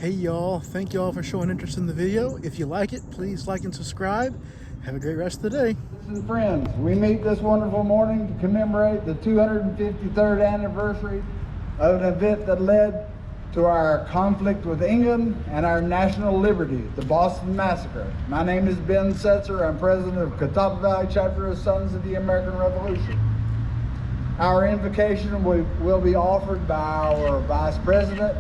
Hey y'all, thank you all for showing interest in the video. If you like it, please like and subscribe. Have a great rest of the day. And friends, we meet this wonderful morning to commemorate the 253rd anniversary of an event that led to our conflict with England and our national liberty, the Boston Massacre. My name is Ben Setzer. I'm president of Catawba Valley Chapter of Sons of the American Revolution. Our invocation will be offered by our Vice President,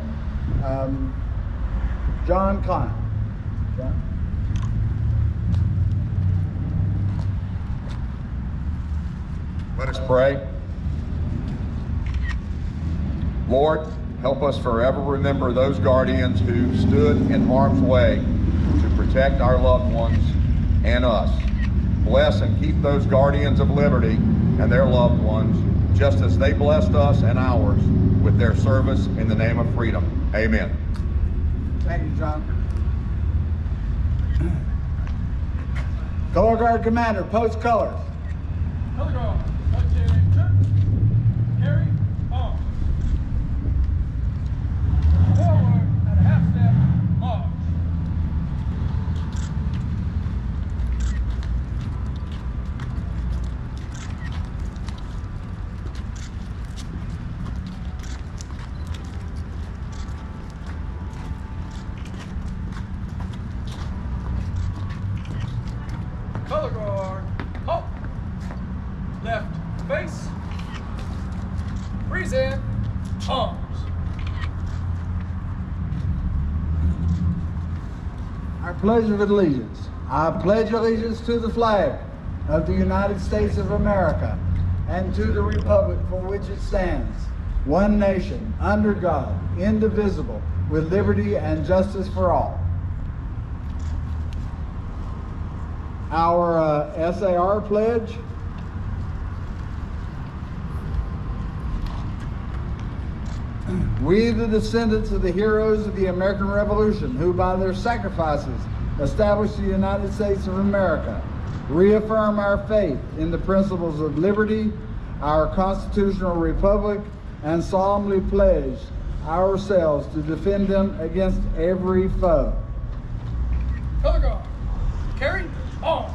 John Connor. John? Let us pray. Lord, help us forever remember those guardians who stood in harm's way to protect our loved ones and us. Bless and keep those guardians of liberty and their loved ones, just as they blessed us and ours with their service in the name of freedom. Amen. Thank you, John. Color Guard Commander, post colors. Color Guard, attention, carry on. Forward at a half step, march. Color Guard, halt. Left face. Freeze in. Arms. Our pledge of allegiance. I pledge allegiance to the flag of the United States of America and to the republic for which it stands, one nation, under God, indivisible, with liberty and justice for all. Our SAR pledge. We, the descendants of the heroes of the American Revolution, who by their sacrifices established the United States of America, reaffirm our faith in the principles of liberty, our constitutional republic, and solemnly pledge ourselves to defend them against every foe. Color Guard, carry arms.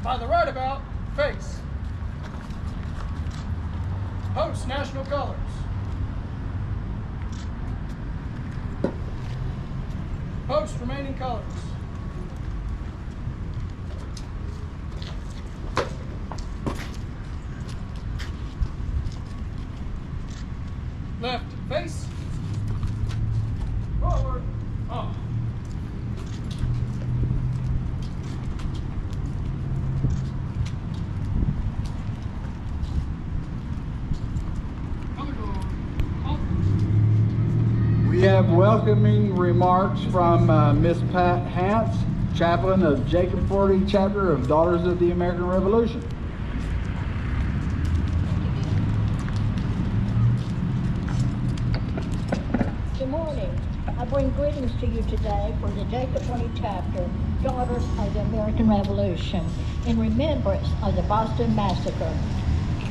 By the right about, face. Post national colors. Post remaining colors. Left face. Forward. Off. We have welcoming remarks from Miss Pat Hance, chaplain of Jacob 40 chapter of Daughters of the American Revolution. Good morning. I bring greetings to you today from the Jacob 40 chapter, Daughters of the American Revolution, in remembrance of the Boston Massacre.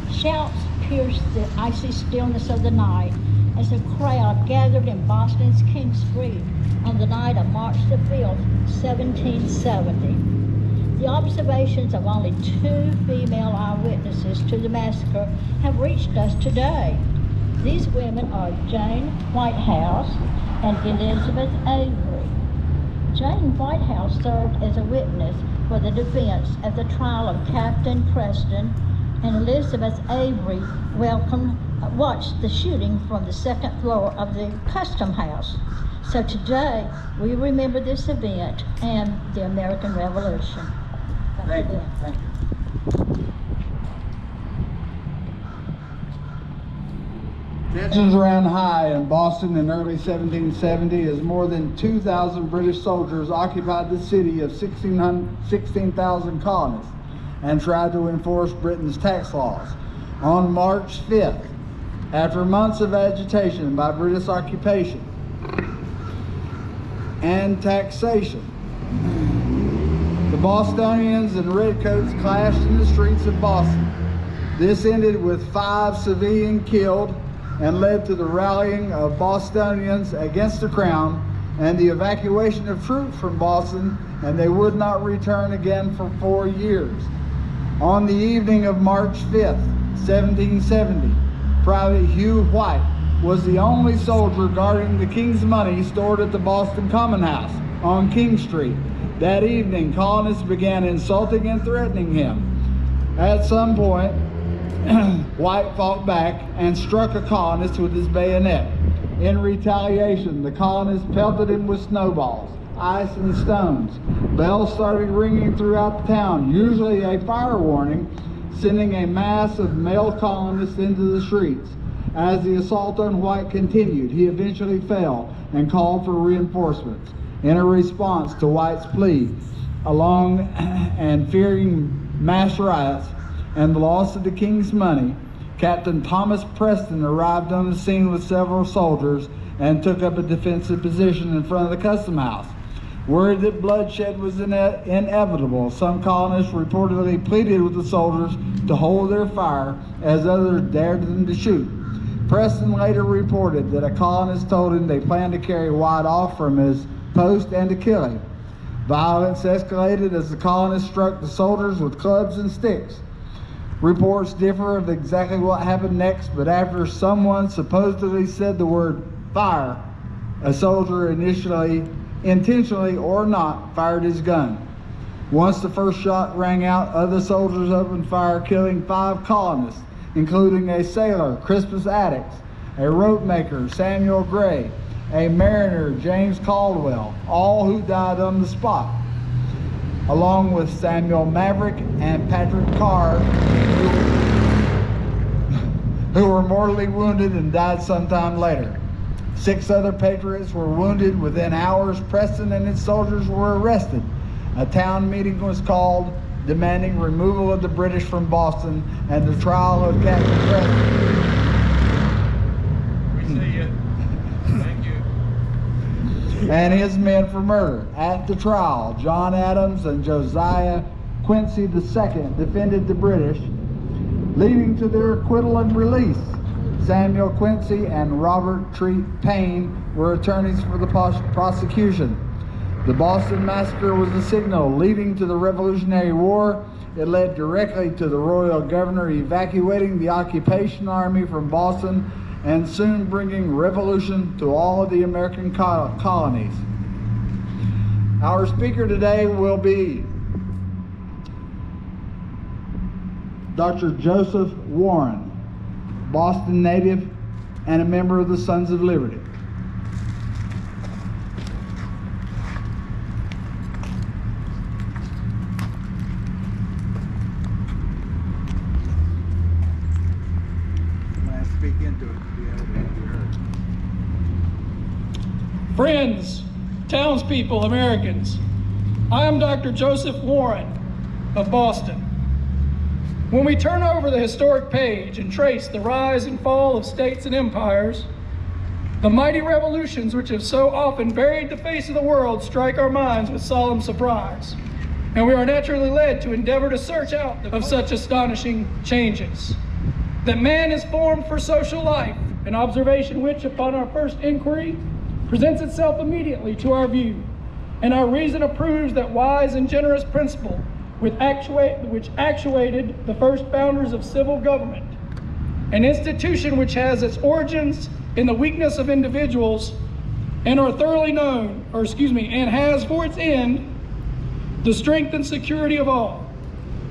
Shouts pierced the icy stillness of the night as a crowd gathered in Boston's King Street on the night of March the 5th, 1770. The observations of only 2 female eyewitnesses to the massacre have reached us today. These women are Jane Whitehouse and Elizabeth Avery. Jane Whitehouse served as a witness for the defense at the trial of Captain Preston, and Elizabeth Avery watched the shooting from the 2nd floor of the Custom House. So today, we remember this event and the American Revolution. Thank you. Thank you. Tensions ran high in Boston in early 1770 as more than 2,000 British soldiers occupied the city of 16,000 colonists and tried to enforce Britain's tax laws. On March 5th, after months of agitation by British occupation and taxation, the Bostonians and Redcoats clashed in the streets of Boston. This ended with 5 civilians killed and led to the rallying of Bostonians against the Crown and the evacuation of troops from Boston, and they would not return again for 4 years. On the evening of March 5th, 1770, Private Hugh White was the only soldier guarding the King's money stored at the Boston Common House on King Street. That evening, colonists began insulting and threatening him. At some point, White fought back and struck a colonist with his bayonet. In retaliation, the colonists pelted him with snowballs, ice, and stones. Bells started ringing throughout the town, usually a fire warning, sending a mass of male colonists into the streets. As the assault on White continued, he eventually fell and called for reinforcements. In a response to White's plea, along and fearing mass riots and the loss of the King's money, Captain Thomas Preston arrived on the scene with several soldiers and took up a defensive position in front of the Custom House. Worried that bloodshed was inevitable, some colonists reportedly pleaded with the soldiers to hold their fire as others dared them to shoot. Preston later reported that a colonist told him they planned to carry White off from his post and to kill him. Violence escalated as the colonists struck the soldiers with clubs and sticks. Reports differ of exactly what happened next, but after someone supposedly said the word fire, a soldier intentionally or not, fired his gun. Once the first shot rang out, other soldiers opened fire, killing 5 colonists, including a sailor, Crispus Attucks, a rope maker, Samuel Gray, a mariner, James Caldwell, all who died on the spot, along with Samuel Maverick and Patrick Carr, who were mortally wounded and died sometime later. 6 other patriots were wounded. Within hours, Preston and his soldiers were arrested. A town meeting was called, demanding removal of the British from Boston and the trial of Captain Preston. We see you. Thank you. And his men for murder. At the trial, John Adams and Josiah Quincy II defended the British, leading to their acquittal and release. Samuel Quincy and Robert Treat Payne were attorneys for the prosecution. The Boston Massacre was the signal leading to the Revolutionary War. It led directly to the royal governor evacuating the occupation army from Boston and soon bringing revolution to all of the American colonies. Our speaker today will be Dr. Joseph Warren, Boston native and a member of the Sons of Liberty. When I speak into it, to be able to be heard. Friends, townspeople, Americans, I am Dr. Joseph Warren of Boston. When we turn over the historic page and trace the rise and fall of states and empires, the mighty revolutions which have so often buried the face of the world strike our minds with solemn surprise, and we are naturally led to endeavor to search out of such astonishing changes. That man is formed for social life, an observation which, upon our first inquiry, presents itself immediately to our view, and our reason approves that wise and generous principle which actuated the first founders of civil government, an institution which has its origins in the weakness of individuals and has for its end the strength and security of all.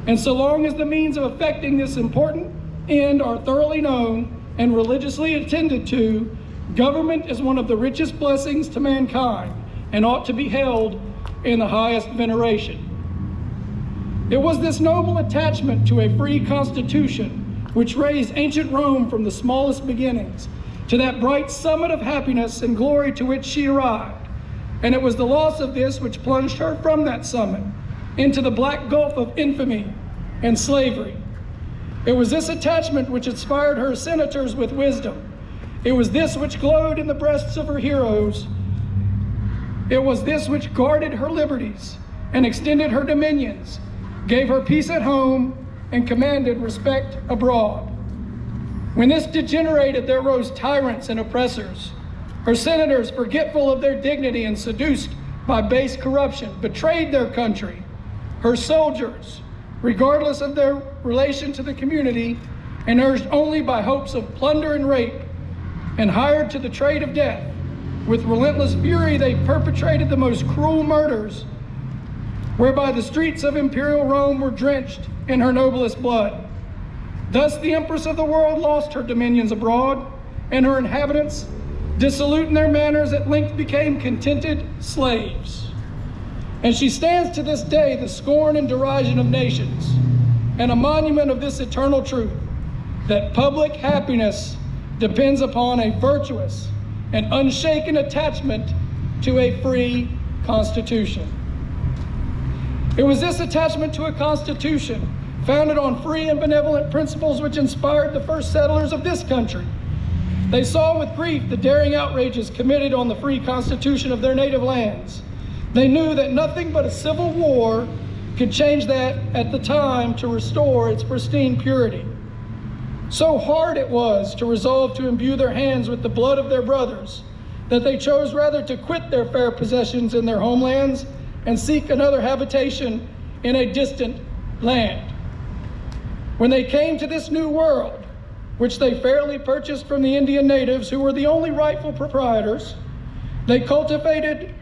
And so long as the means of effecting this important end are thoroughly known and religiously attended to, government is one of the richest blessings to mankind and ought to be held in the highest veneration. It was this noble attachment to a free constitution which raised ancient Rome from the smallest beginnings to that bright summit of happiness and glory to which she arrived. And it was the loss of this which plunged her from that summit into the black gulf of infamy and slavery. It was this attachment which inspired her senators with wisdom. It was this which glowed in the breasts of her heroes. It was this which guarded her liberties and extended her dominions, gave her peace at home, and commanded respect abroad. When this degenerated, there rose tyrants and oppressors. Her senators, forgetful of their dignity and seduced by base corruption, betrayed their country. Her soldiers, regardless of their relation to the community, and urged only by hopes of plunder and rape, and hired to the trade of death, with relentless fury they perpetrated the most cruel murders, whereby the streets of imperial Rome were drenched in her noblest blood. Thus the Empress of the world lost her dominions abroad, and her inhabitants, dissolute in their manners, at length became contented slaves. And she stands to this day the scorn and derision of nations, and a monument of this eternal truth, that public happiness depends upon a virtuous and unshaken attachment to a free constitution. It was this attachment to a constitution founded on free and benevolent principles which inspired the first settlers of this country. They saw with grief the daring outrages committed on the free constitution of their native lands. They knew that nothing but a civil war could change that at the time to restore its pristine purity. So hard it was to resolve to imbue their hands with the blood of their brothers that they chose rather to quit their fair possessions in their homelands and seek another habitation in a distant land. When they came to this new world, which they fairly purchased from the Indian natives, who were the only rightful proprietors, they cultivated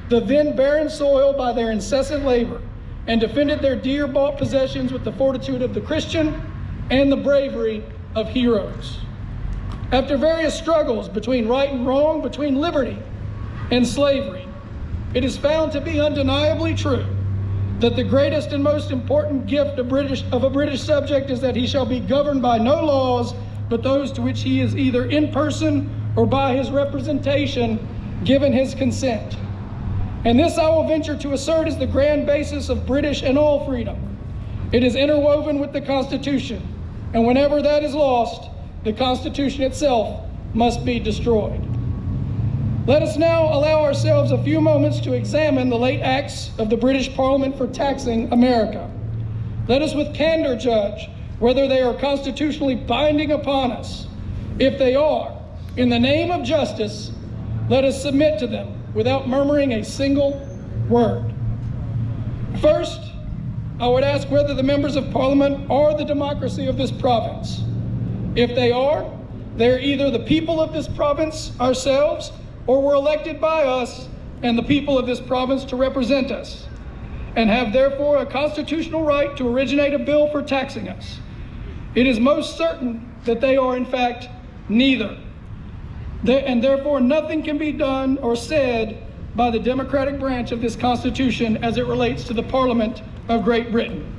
the then barren soil by their incessant labor and defended their dear-bought possessions with the fortitude of the Christian and the bravery of heroes. After various struggles between right and wrong, between liberty and slavery, it is found to be undeniably true that the greatest and most important gift of a British subject is that he shall be governed by no laws but those to which he is either in person or by his representation given his consent. And this I will venture to assert is the grand basis of British and all freedom. It is interwoven with the Constitution, and whenever that is lost, the Constitution itself must be destroyed. Let us now allow ourselves a few moments to examine the late acts of the British Parliament for taxing America. Let us with candor judge whether they are constitutionally binding upon us. If they are, in the name of justice, let us submit to them without murmuring a single word. First, I would ask whether the members of Parliament are the democracy of this province. If they are either the people of this province, ourselves, or were elected by us and the people of this province to represent us, and have therefore a constitutional right to originate a bill for taxing us. It is most certain that they are in fact neither. And therefore nothing can be done or said by the democratic branch of this Constitution as it relates to the Parliament of Great Britain.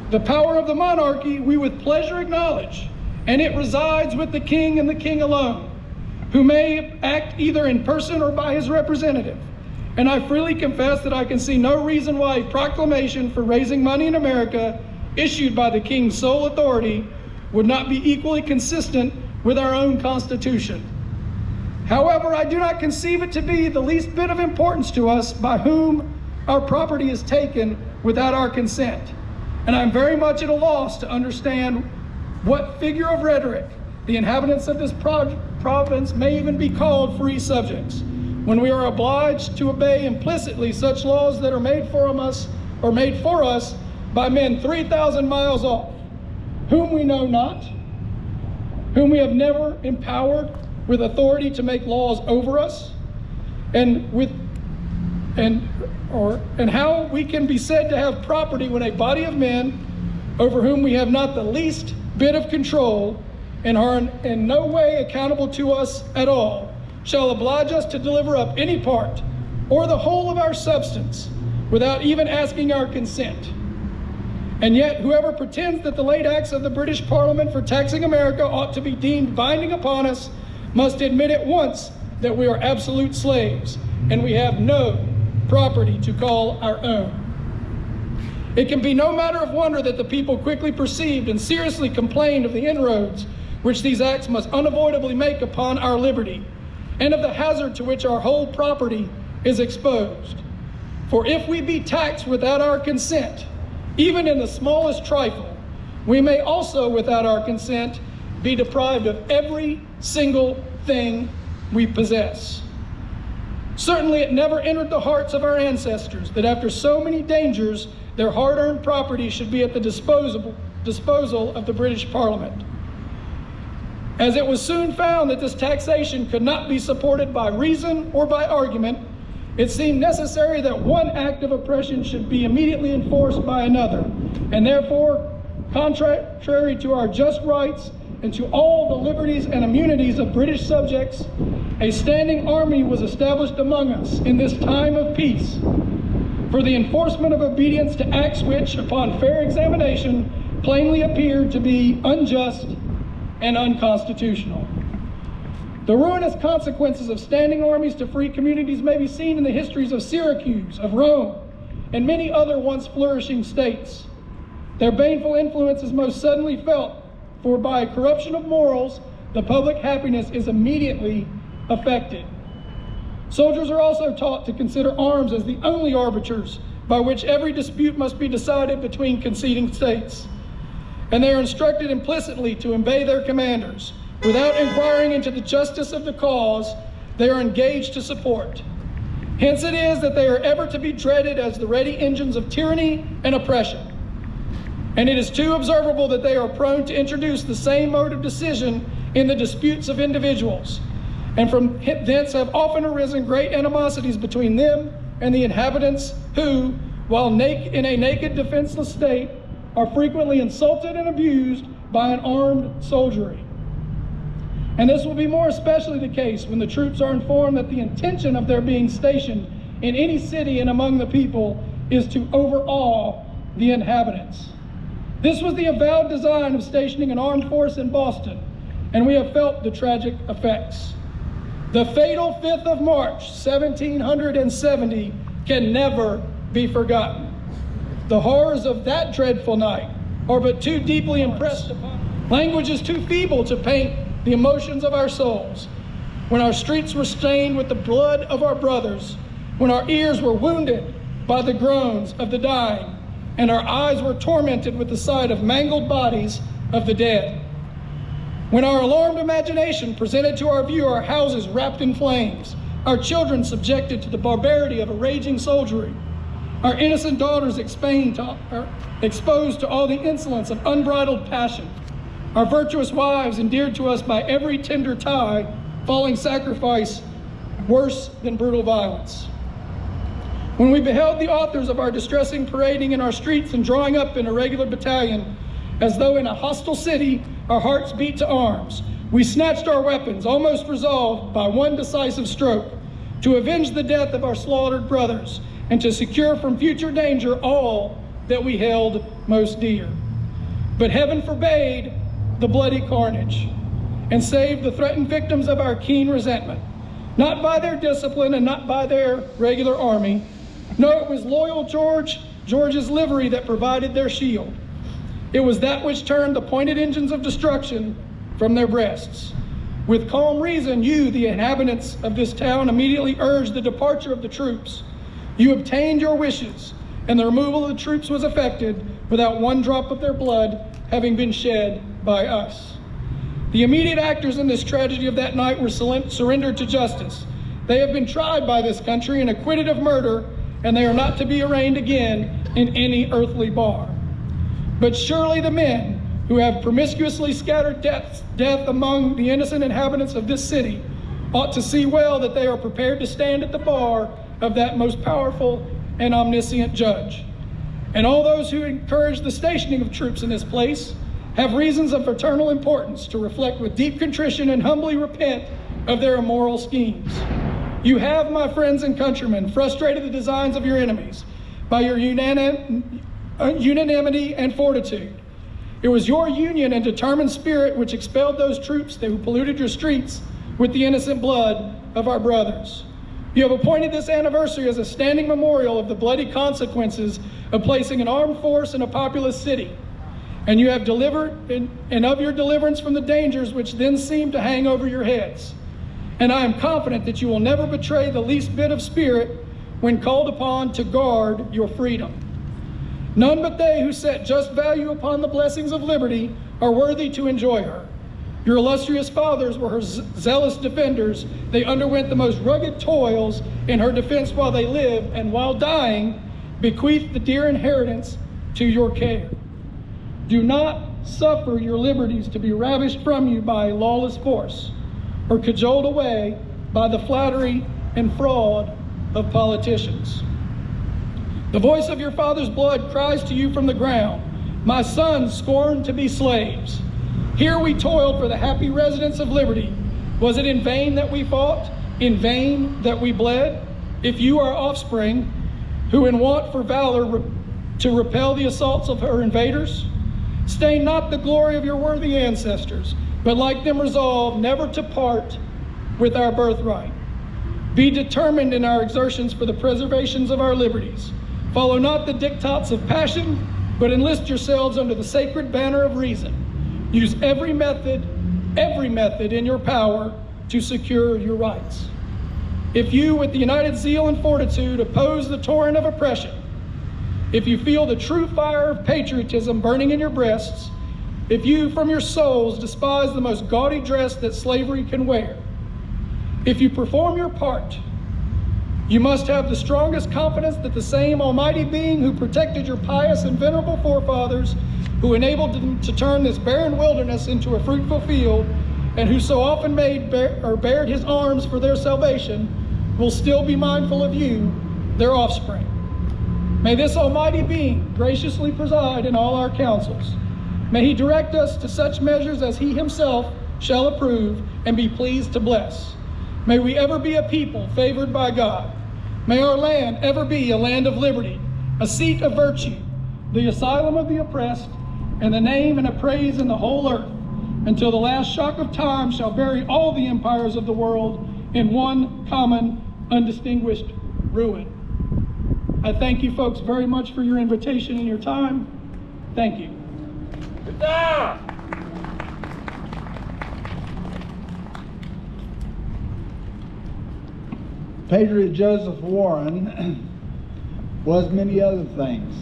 The power of the monarchy we with pleasure acknowledge, and it resides with the King and the King alone, who may act either in person or by his representative. And I freely confess that I can see no reason why a proclamation for raising money in America issued by the King's sole authority would not be equally consistent with our own Constitution. However, I do not conceive it to be the least bit of importance to us by whom our property is taken without our consent. And I'm very much at a loss to understand what figure of rhetoric the inhabitants of this province may even be called free subjects, when we are obliged to obey implicitly such laws that are made for us by men 3,000 miles off, whom we know not, whom we have never empowered with authority to make laws over us, and how we can be said to have property when a body of men over whom we have not the least bit of control and are in no way accountable to us at all, shall oblige us to deliver up any part or the whole of our substance without even asking our consent. And yet whoever pretends that the late acts of the British Parliament for taxing America ought to be deemed binding upon us must admit at once that we are absolute slaves and we have no property to call our own. It can be no matter of wonder that the people quickly perceived and seriously complained of the inroads which these acts must unavoidably make upon our liberty, and of the hazard to which our whole property is exposed. For if we be taxed without our consent, even in the smallest trifle, we may also, without our consent, be deprived of every single thing we possess. Certainly it never entered the hearts of our ancestors that after so many dangers, their hard-earned property should be at the disposal of the British Parliament. As it was soon found that this taxation could not be supported by reason or by argument, it seemed necessary that one act of oppression should be immediately enforced by another, and therefore, contrary to our just rights and to all the liberties and immunities of British subjects, a standing army was established among us in this time of peace for the enforcement of obedience to acts which, upon fair examination, plainly appeared to be unjust and unconstitutional. The ruinous consequences of standing armies to free communities may be seen in the histories of Syracuse, of Rome, and many other once flourishing states. Their baneful influence is most suddenly felt, for by corruption of morals, the public happiness is immediately affected. Soldiers are also taught to consider arms as the only arbiters by which every dispute must be decided between conceding states. And they are instructed implicitly to obey their commanders, without inquiring into the justice of the cause they are engaged to support. Hence it is that they are ever to be dreaded as the ready engines of tyranny and oppression. And it is too observable that they are prone to introduce the same mode of decision in the disputes of individuals, and from thence have often arisen great animosities between them and the inhabitants who, while in a naked, defenseless state, are frequently insulted and abused by an armed soldiery. And this will be more especially the case when the troops are informed that the intention of their being stationed in any city and among the people is to overawe the inhabitants. This was the avowed design of stationing an armed force in Boston, and we have felt the tragic effects. The fatal 5th of March, 1770 can never be forgotten. The horrors of that dreadful night are but too deeply impressed upon. Language is too feeble to paint the emotions of our souls. When our streets were stained with the blood of our brothers, when our ears were wounded by the groans of the dying, and our eyes were tormented with the sight of mangled bodies of the dead. When our alarmed imagination presented to our view our houses wrapped in flames, our children subjected to the barbarity of a raging soldiery, our innocent daughters exposed to all the insolence of unbridled passion, our virtuous wives endeared to us by every tender tie, falling sacrifice worse than brutal violence. When we beheld the authors of our distressing parading in our streets and drawing up in a regular battalion, as though in a hostile city, our hearts beat to arms. We snatched our weapons, almost resolved by one decisive stroke to avenge the death of our slaughtered brothers and to secure from future danger all that we held most dear. But heaven forbade the bloody carnage and saved the threatened victims of our keen resentment, not by their discipline and not by their regular army. No, it was loyal George's livery that provided their shield. It was that which turned the pointed engines of destruction from their breasts. With calm reason, you, the inhabitants of this town, immediately urged the departure of the troops. You obtained your wishes, and the removal of the troops was effected without one drop of their blood having been shed by us. The immediate actors in this tragedy of that night were surrendered to justice. They have been tried by this country and acquitted of murder, and they are not to be arraigned again in any earthly bar. But surely the men who have promiscuously scattered death among the innocent inhabitants of this city ought to see well that they are prepared to stand at the bar of that most powerful and omniscient judge. And all those who encourage the stationing of troops in this place have reasons of eternal importance to reflect with deep contrition and humbly repent of their immoral schemes. You have, my friends and countrymen, frustrated the designs of your enemies by your unanimity and fortitude. It was your union and determined spirit which expelled those troops who polluted your streets with the innocent blood of our brothers. You have appointed this anniversary as a standing memorial of the bloody consequences of placing an armed force in a populous city, and you have delivered and of your deliverance from the dangers which then seemed to hang over your heads. And I am confident that you will never betray the least bit of spirit when called upon to guard your freedom. None but they who set just value upon the blessings of liberty are worthy to enjoy her. Your illustrious fathers were her zealous defenders. They underwent the most rugged toils in her defense while they lived, and while dying, bequeathed the dear inheritance to your care. Do not suffer your liberties to be ravished from you by a lawless force, or cajoled away by the flattery and fraud of politicians. The voice of your father's blood cries to you from the ground, my sons scorned to be slaves. Here we toiled for the happy residence of liberty. Was it in vain that we fought? In vain that we bled? If you are offspring, who in want for valor to repel the assaults of her invaders, stain not the glory of your worthy ancestors, but like them resolve never to part with our birthright. Be determined in our exertions for the preservations of our liberties. Follow not the diktats of passion, but enlist yourselves under the sacred banner of reason. Use every method in your power to secure your rights. If you, with the united zeal and fortitude, oppose the torrent of oppression, if you feel the true fire of patriotism burning in your breasts, if you from your souls despise the most gaudy dress that slavery can wear, if you perform your part, you must have the strongest confidence that the same almighty being who protected your pious and venerable forefathers, who enabled them to turn this barren wilderness into a fruitful field, and who so often bared his arms for their salvation, will still be mindful of you, their offspring. May this almighty being graciously preside in all our councils. May he direct us to such measures as he himself shall approve and be pleased to bless. May we ever be a people favored by God. May our land ever be a land of liberty, a seat of virtue, the asylum of the oppressed, and the name and a praise in the whole earth, until the last shock of time shall bury all the empires of the world in one common, undistinguished ruin. I thank you folks very much for your invitation and your time. Thank you. Patriot Joseph Warren was many other things.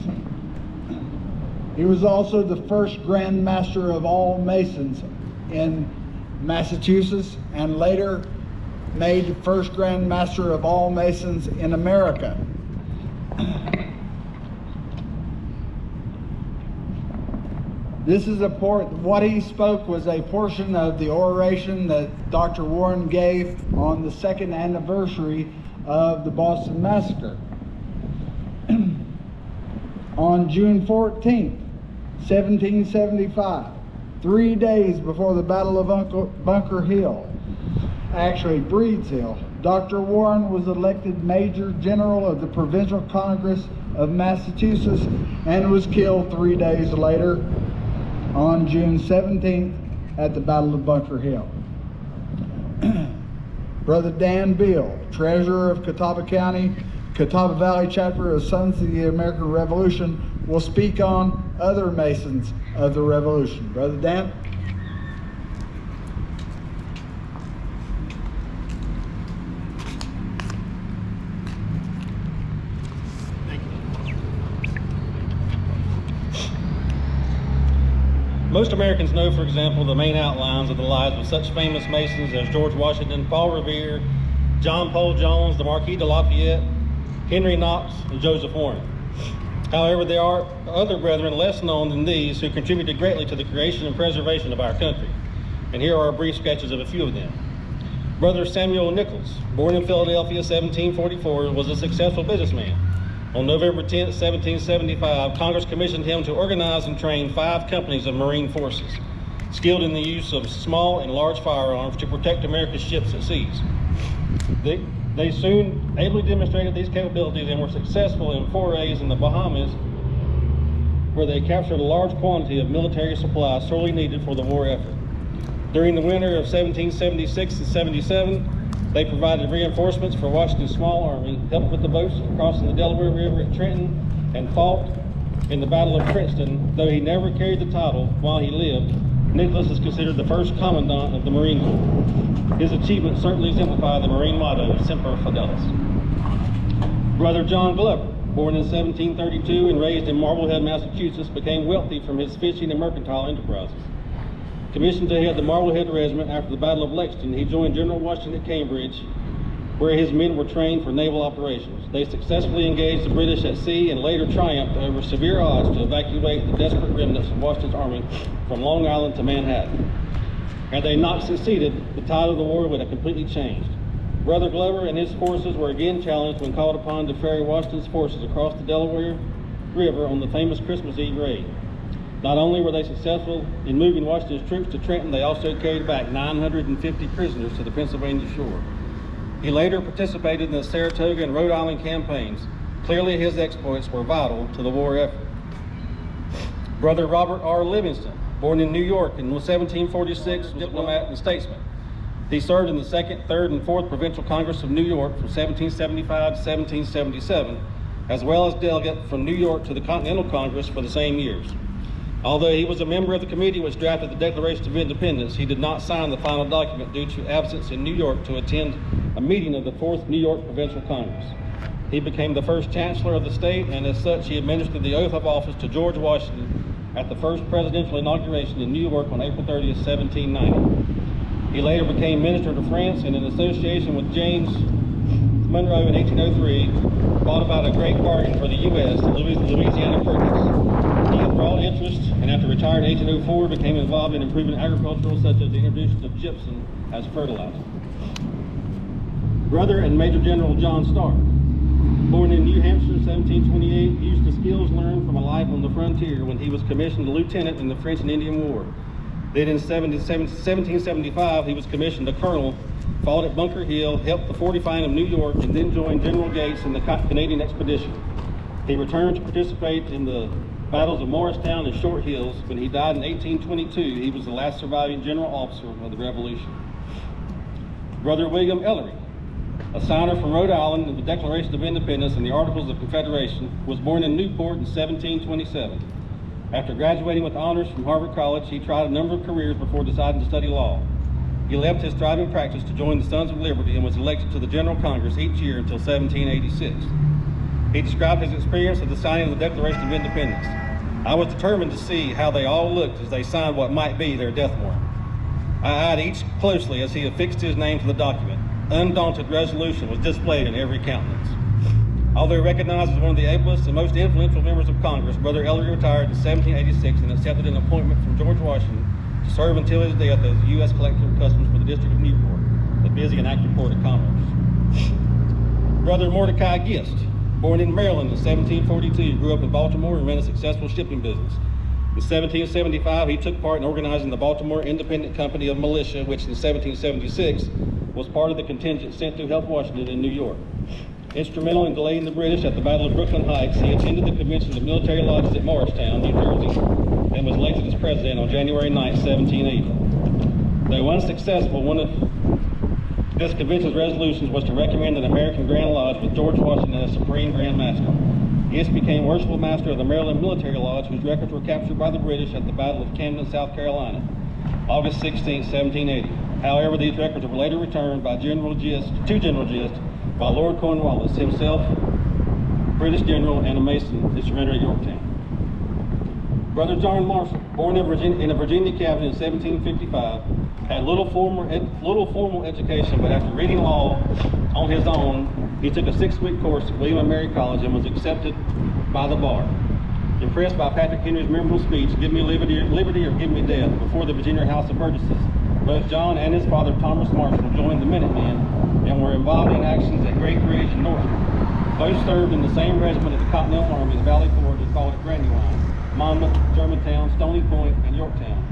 He was also the first Grand Master of all Masons in Massachusetts, and later made the first Grand Master of all Masons in America. This is what he spoke was a portion of the oration that Dr. Warren gave on the 2nd anniversary of the Boston Massacre. On June 14th, 1775, 3 days before the Battle of Bunker Hill, actually Breed's Hill, Dr. Warren was elected Major General of the Provincial Congress of Massachusetts and was killed 3 days later on June 17th at the Battle of Bunker Hill. Brother Dan Beal, Treasurer of Catawba County, Catawba Valley Chapter of Sons of the American Revolution, will speak on other Masons of the Revolution. Brother Dan? Thank you. Most Americans know, for example, the main outlines of the lives of such famous Masons as George Washington, Paul Revere, John Paul Jones, the Marquis de Lafayette, Henry Knox, and Joseph Warren. However, there are other brethren less known than these who contributed greatly to the creation and preservation of our country. And here are brief sketches of a few of them. Brother Samuel Nichols, born in Philadelphia 1744, was a successful businessman. On November 10, 1775, Congress commissioned him to organize and train 5 companies of Marine forces, skilled in the use of small and large firearms to protect America's ships at seas. They soon ably demonstrated these capabilities and were successful in forays in the Bahamas, where they captured a large quantity of military supplies sorely needed for the war effort. During the winter of 1776 and 77, they provided reinforcements for Washington's small army, helped with the boats crossing the Delaware River at Trenton, and fought in the Battle of Princeton. Though he never carried the title while he lived, Nicholas is considered the first commandant of the Marine Corps. His achievements certainly exemplify the Marine motto, Semper Fidelis. Brother John Glover, born in 1732 and raised in Marblehead, Massachusetts, became wealthy from his fishing and mercantile enterprises. Commissioned to head the Marblehead Regiment after the Battle of Lexington, he joined General Washington at Cambridge, where his men were trained for naval operations. They successfully engaged the British at sea and later triumphed over severe odds to evacuate the desperate remnants of Washington's army from Long Island to Manhattan. Had they not succeeded, the tide of the war would have completely changed. Brother Glover and his forces were again challenged when called upon to ferry Washington's forces across the Delaware River on the famous Christmas Eve raid. Not only were they successful in moving Washington's troops to Trenton, they also carried back 950 prisoners to the Pennsylvania shore. He later participated in the Saratoga and Rhode Island campaigns. Clearly his exploits were vital to the war effort. Brother Robert R. Livingston, born in New York in 1746, diplomat and statesman. He served in the 2nd, 3rd, and 4th Provincial Congress of New York from 1775 to 1777, as well as delegate from New York to the Continental Congress for the same years. Although he was a member of the committee which drafted the Declaration of Independence, he did not sign the final document due to absence in New York to attend a meeting of the 4th New York Provincial Congress. He became the first chancellor of the state, and as such he administered the oath of office to George Washington at the first presidential inauguration in New York on April 30th, 1790. He later became minister to France, and in association with James Monroe in 1803, brought about a great bargain for the U.S., the Louisiana Purchase. He had broad interest, and after retiring in 1804, became involved in improving agricultural, such as the introduction of gypsum as fertilizer. Brother and Major General John Stark, born in New Hampshire in 1728, used the skills learned from a life on the frontier when he was commissioned a lieutenant in the French and Indian War. Then in 1775, he was commissioned a colonel, fought at Bunker Hill, helped the fortifying of New York, and then joined General Gates in the Canadian expedition. He returned to participate in the battles of Morristown and Short Hills. When he died in 1822, he was the last surviving general officer of the Revolution. Brother William Ellery, a signer from Rhode Island of the Declaration of Independence and the Articles of Confederation, was born in Newport in 1727. After graduating with honors from Harvard College, he tried a number of careers before deciding to study law. He left his thriving practice to join the Sons of Liberty and was elected to the General Congress each year until 1786. He described his experience of the signing of the Declaration of Independence. "I was determined to see how they all looked as they signed what might be their death warrant. I eyed each closely as he affixed his name to the document. Undaunted resolution was displayed in every countenance." Although recognized as one of the ablest and most influential members of Congress, Brother Ellery retired in 1786 and accepted an appointment from George Washington to serve until his death as the U.S. Collector of Customs for the District of Newport, a busy and active port of commerce. Brother Mordecai Gist, born in Maryland in 1742, grew up in Baltimore and ran a successful shipping business. In 1775, he took part in organizing the Baltimore Independent Company of Militia, which in 1776 was part of the contingent sent to help Washington in New York. Instrumental in delaying the British at the Battle of Brooklyn Heights, he attended the convention of military lodges at Morristown, New Jersey, and was elected as president on January 9, 1780. Though unsuccessful, one of this convention's resolutions was to recommend an American Grand Lodge with George Washington as Supreme Grand Master. Gist became Worshipful Master of the Maryland Military Lodge, whose records were captured by the British at the Battle of Camden, South Carolina, August 16, 1780. However, these records were later returned by General Gist by Lord Cornwallis, himself British general and a Mason, to surrender at Yorktown. Brother John Marshall, born in a Virginia cabin in 1755, had little formal education, but after reading law on his own, he took a 6-week course at William and Mary College and was accepted by the bar. Impressed by Patrick Henry's memorable speech, "Give me liberty or give me death," before the Virginia House of Burgesses, both John and his father, Thomas Marshall, joined the Minutemen and were involved in actions at Great Bridge and Norfolk. Both served in the same regiment of the Continental Army at Valley Forge and fought at Brandywine, Monmouth, Germantown, Stony Point, and Yorktown.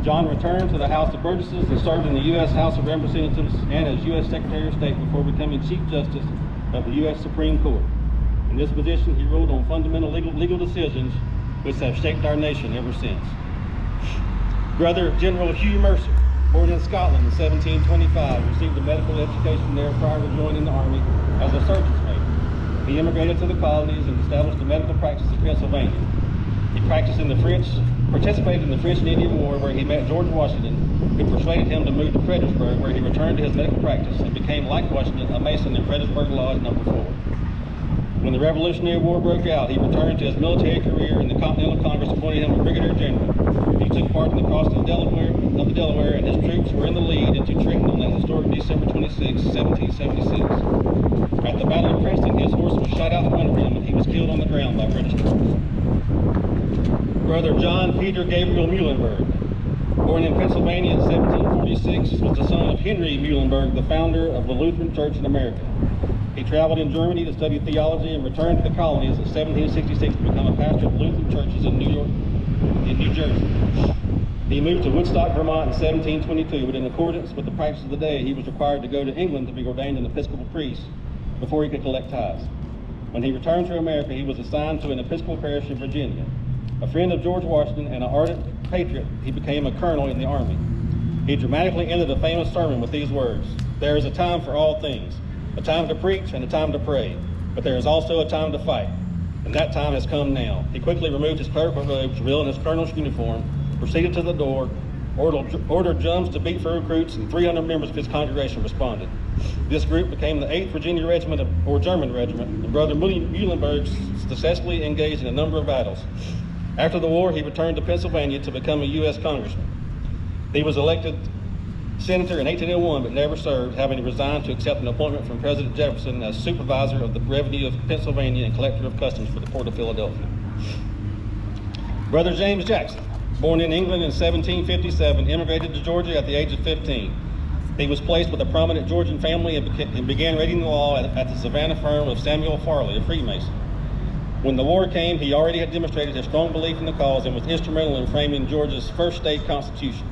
John returned to the House of Burgesses and served in the U.S. House of Representatives and as U.S. Secretary of State before becoming Chief Justice of the U.S. Supreme Court. In this position, he ruled on fundamental legal decisions which have shaped our nation ever since. Brother General Hugh Mercer, born in Scotland in 1725, received a medical education there prior to joining the Army as a surgeon's mate. He immigrated to the colonies and established a medical practice in Pennsylvania. He participated in the French and Indian War, where he met George Washington, who persuaded him to move to Fredericksburg, where he returned to his medical practice and became, like Washington, a Mason in Fredericksburg Lodge No. 4. When the Revolutionary War broke out, he returned to his military career, and the Continental Congress appointed him a brigadier general. He took part in the crossing of the Delaware, and his troops were in the lead into Trenton on that historic December 26, 1776. At the Battle of Princeton, his horse was shot out from under him, and he was killed on the ground by British troops. Brother John Peter Gabriel Muhlenberg, born in Pennsylvania in 1746, was the son of Henry Muhlenberg, the founder of the Lutheran Church in America. He traveled in Germany to study theology and returned to the colonies in 1766 to become a pastor of Lutheran churches in New Jersey. He moved to Woodstock, Vermont in 1722, but in accordance with the practice of the day, he was required to go to England to be ordained an Episcopal priest before he could collect tithes. When he returned to America, he was assigned to an Episcopal parish in Virginia. A friend of George Washington and an ardent patriot, he became a colonel in the army. He dramatically ended a famous sermon with these words: "There is a time for all things, a time to preach and a time to pray, but there is also a time to fight, and that time has come now." He quickly removed his clerical robes, revealing his colonel's uniform, proceeded to the door, ordered drums to beat for recruits, and 300 members of his congregation responded. This group became the 8th Virginia Regiment, or German Regiment, and Brother Muhlenberg successfully engaged in a number of battles. After the war, he returned to Pennsylvania to become a U.S. congressman. He was elected senator in 1801, but never served, having resigned to accept an appointment from President Jefferson as supervisor of the revenue of Pennsylvania and collector of customs for the port of Philadelphia. Brother James Jackson, born in England in 1757, immigrated to Georgia at the age of 15. He was placed with a prominent Georgian family and began reading the law at the Savannah firm of Samuel Farley, a Freemason. When the war came, he already had demonstrated his strong belief in the cause and was instrumental in framing Georgia's first state constitution.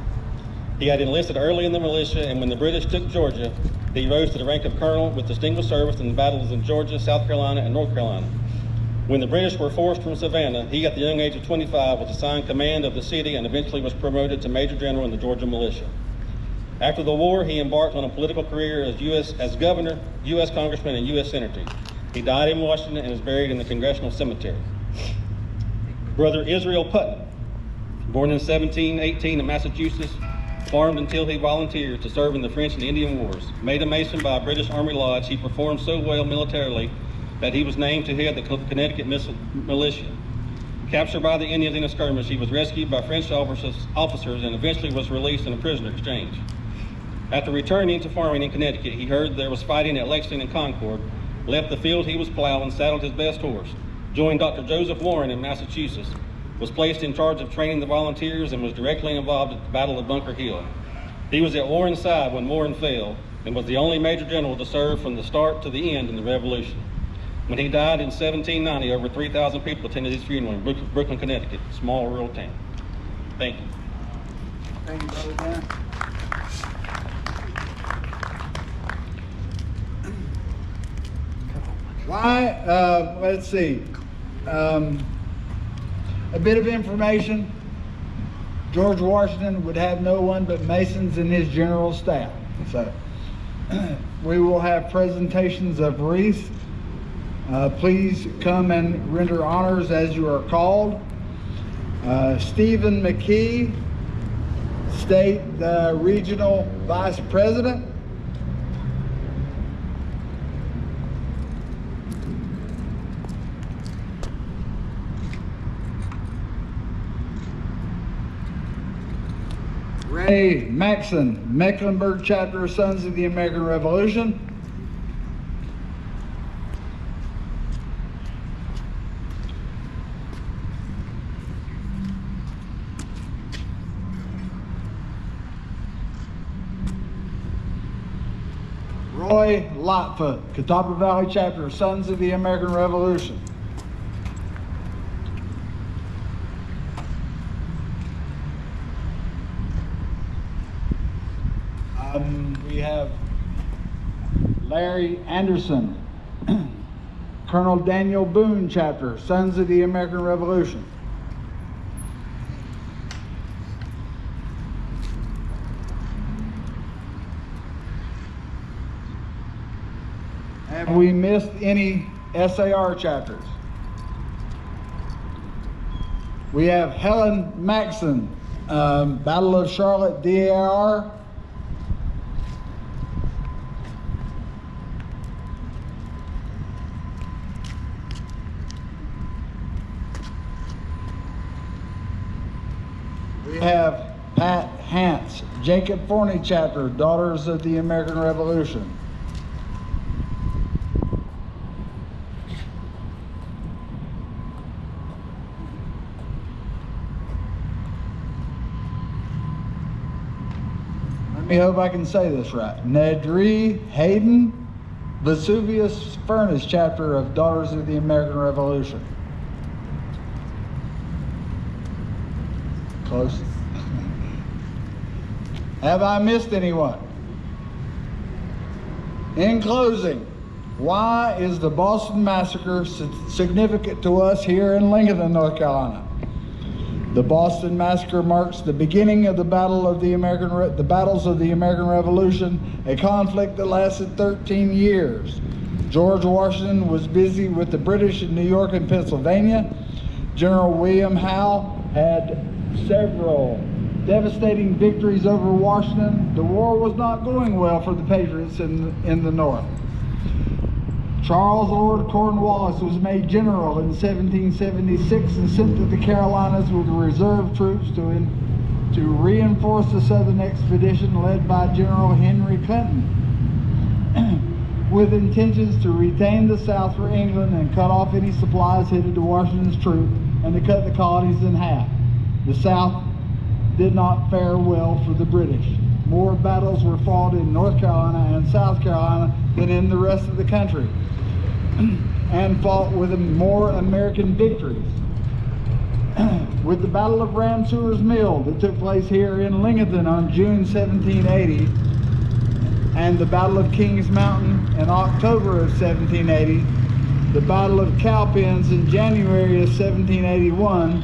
He had enlisted early in the militia, and when the British took Georgia, he rose to the rank of colonel with distinguished service in the battles in Georgia, South Carolina, and North Carolina. When the British were forced from Savannah, he, at the young age of 25, was assigned command of the city and eventually was promoted to Major General in the Georgia militia. After the war, he embarked on a political career as governor, U.S. congressman, and U.S. senator. He died in Washington and is buried in the Congressional Cemetery. Brother Israel Putnam, born in 1718 in Massachusetts, farmed until he volunteered to serve in the French and Indian Wars. Made a Mason by a British Army Lodge, he performed so well militarily that he was named to head the Connecticut militia. Captured by the Indians in a skirmish, he was rescued by French officers and eventually was released in a prisoner exchange. After returning to farming in Connecticut, he heard there was fighting at Lexington and Concord, left the field he was plowing, saddled his best horse, joined Dr. Joseph Warren in Massachusetts, was placed in charge of training the volunteers, and was directly involved at the Battle of Bunker Hill. He was at Warren's side when Warren fell, and was the only Major General to serve from the start to the end in the Revolution. When he died in 1790, over 3,000 people attended his funeral in Brooklyn, Connecticut, a small rural town. Thank you. Thank you, Brother Dan. Why? Let's see. A bit of information. George Washington would have no one but Masons in his general staff. So we will have presentations of wreaths. Please come and render honors as you are called. Stephen McKee, State Regional Vice President. Ray Maxson, Mecklenburg Chapter of Sons of the American Revolution. Roy Lightfoot, Catawba Valley Chapter of Sons of the American Revolution. We have Larry Anderson, Colonel Daniel Boone Chapter, Sons of the American Revolution. Have we missed any SAR chapters? We have Helen Maxson, Battle of Charlotte, DAR. have Pat Hance, Jacob Forney chapter, Daughters of the American Revolution. I hope I can say this right. Nedry Hayden, Vesuvius Furnace chapter of Daughters of the American Revolution. Close. Have I missed anyone? In closing, why is the Boston Massacre significant to us here in Lincoln, North Carolina? The Boston Massacre marks the beginning of the battles of the American Revolution, a conflict that lasted 13 years. George Washington was busy with the British in New York and Pennsylvania. General William Howe had several devastating victories over Washington. The war was not going well for the Patriots in the North. Charles Lord Cornwallis was made general in 1776 and sent to the Carolinas with reserve troops to reinforce the Southern expedition led by General Henry Clinton, with intentions to retain the South for England and cut off any supplies headed to Washington's troops and to cut the colonies in half. The South did not fare well for the British. More battles were fought in North Carolina and South Carolina than in the rest of the country, and fought with more American victories. With the Battle of Ramseur's Mill that took place here in Lincoln on June 1780, and the Battle of Kings Mountain in October of 1780, the Battle of Cowpens in January of 1781,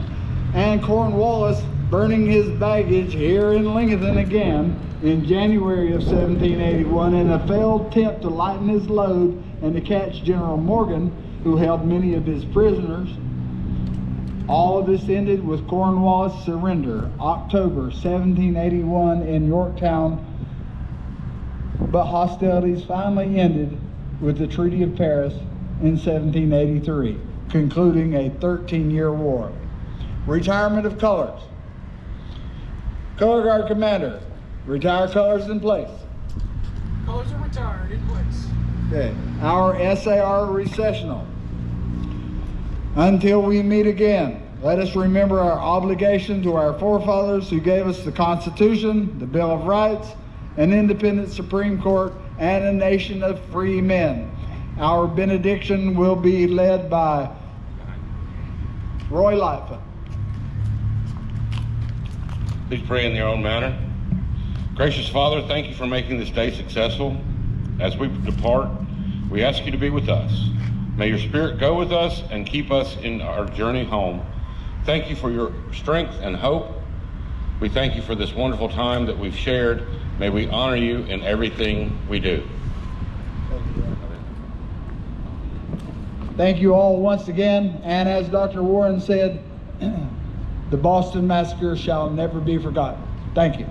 and Cornwallis burning his baggage here in Lincoln again in January of 1781 in a failed attempt to lighten his load and to catch General Morgan, who held many of his prisoners. All of this ended with Cornwallis' surrender, October 1781 in Yorktown, but hostilities finally ended with the Treaty of Paris in 1783, concluding a 13-year war. Retirement of colors. Color Guard Commander, retire colors in place. Colors are retired, in place. Okay. Our SAR recessional. Until we meet again, let us remember our obligation to our forefathers who gave us the Constitution, the Bill of Rights, an independent Supreme Court, and a nation of free men. Our benediction will be led by Roy Lightfoot. Please pray in your own manner. Gracious Father, thank you for making this day successful. As we depart, we ask you to be with us. May your Spirit go with us and keep us in our journey home. Thank you for your strength and hope. We thank you for this wonderful time that we've shared. May we honor you in everything we do. Thank you all once again, and as Dr. Warren said, the Boston Massacre shall never be forgotten. Thank you.